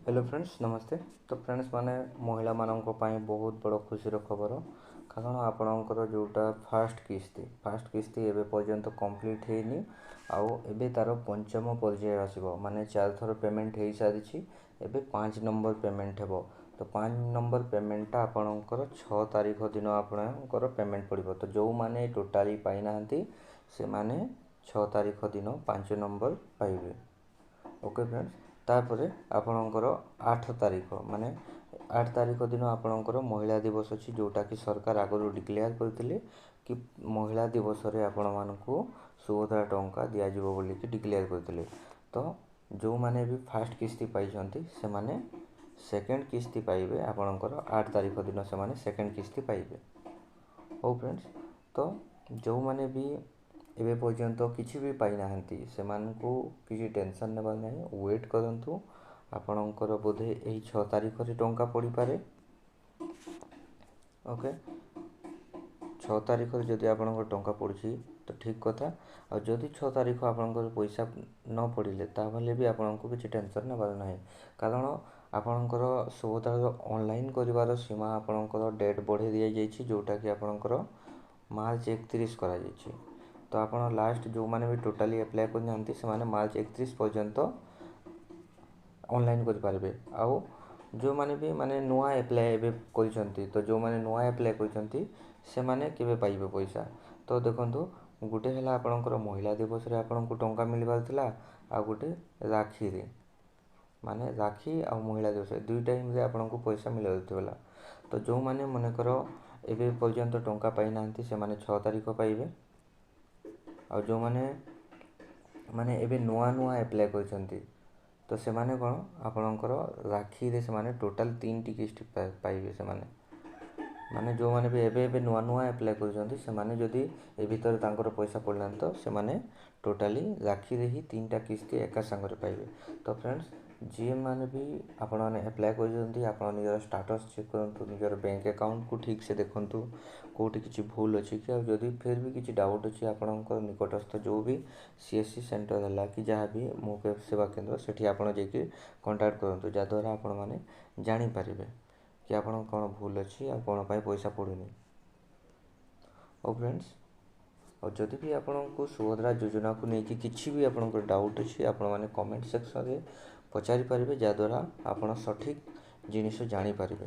Hello friends नमस्ते। तो friends माने महिला मानक बहुत बड़ खुशी खबर कारण आपणकर जोटा फास्ट किस्ती एवं पर्यंत कंप्लीट होनी आउ तार पंचम पर्याय आसो माने 4 थर पेमेंट हो सारी एवं 5 नंबर पेमेंट हे। तो 5 नंबर पेमेंटा आपणकर 6 तारीख दिन आपणकर पेमेंट पड़ो। तो जो मैंने टोटाली पाईना से माने 6 तारीख दिन 5 नंबर पाइबे। ओके फ्रेंड्स तापर आपणकर 8 तारीख माने 8 तारीख दिन आपणकर महिला दिवस अच्छी जोटा कि सरकार आगु डिक्लेयर करते कि महिला दिवस रे आपण मानकु सुभद्रा टंका दिज्व बोली डिक्लेयर करते। तो जो मैंने भी फास्ट किस्ती पाई से माने सेकेंड किस्ती पाइबे आपणकर 8 तारीख दिन से माने सेकेंड किस्ती पाइबे। हो फ्रेंड्स तो जो मैंने भी एबे पर्यंत किसी भी पाई ना से किसी टेंशन नेबार नहीं वेट करंतु आपणकर बोधे यही 6 तारीख रे टंका पड़ी पारे। ओके 6 तारीख रे जदि आपणकर टंका पड़ी तो ठीक कथा और जदि 6 तारीख आपणकर पैसा न पड़े ताहले भी आपको किसी टेंशन नेबार नहीं कारण आपणकर सुभद्रा ऑनलाइन करिवार सीमा आपणकर डेट बढ़े दि जाइए जोटा कि आपणकर मार्च 31 करा जाइए। तो आपण लास्ट जो मैंने भी टोटाली अप्लाई करते से मार्च 31 पर्यंत ऑनलाइन करें। आउ जो मैंने भी माने नुआ अप्लाई कर तो जो मैंने नुआ अप्लाई कर पाइबे पैसा। तो देखो गोटे है आपणकर महिला दिवस रे आपको टंका मिलबार थिला आ गोटे राखी रे माने राखी आ महिला दिवस दुई टाइम रे आपको पैसा मिलला। तो जो मैंने मनकर एबे पर्यंत टंका पाई ना से माने 6 तारीख पाइबे और जो मैंने माने एबे नुआ नुआ अप्लाई कर तो से माने कौन आपणकर राखी रे से माने टोटाल 3 टी किस्ती पाइबे से माने जो मैंने भी एबे नुआ नुआ अप्लाई कर से माने जदि ए भीतर तांकर पैसा पड़ना तो से माने टोटाली राखी रे ही 3टा किस्ती एका संगे पाइबे। तो फ्रेंड्स जी मैंने भी आपण मैंने अप्लाई कर निजर स्टाटस चेक करूँ निजर बैंक अकाउंट को ठीक से देखूँ कौटी किसी भूल अच्छी कि जदि फिर भी किसी डाउट अच्छी आपणकर निकटस्थ जो भी सीएससी सेंटर है कि जहाँ भी मौके सेवा केंद्र से आप कंटाक्ट करूँ जहाद्वारा आपण मैंने जानीपर कि आप कौन भूल अच्छी आ कौन पैसा पड़ूनी। और फ्रेंड्स और जदि भी आपको सुभद्रा योजना को लेकिन किसी भी आप डाउट अच्छी आपण मैंने कमेंट सेक्शन में पचारि पारे जहाद्वारा आप सठिक जिनिस जानीपर।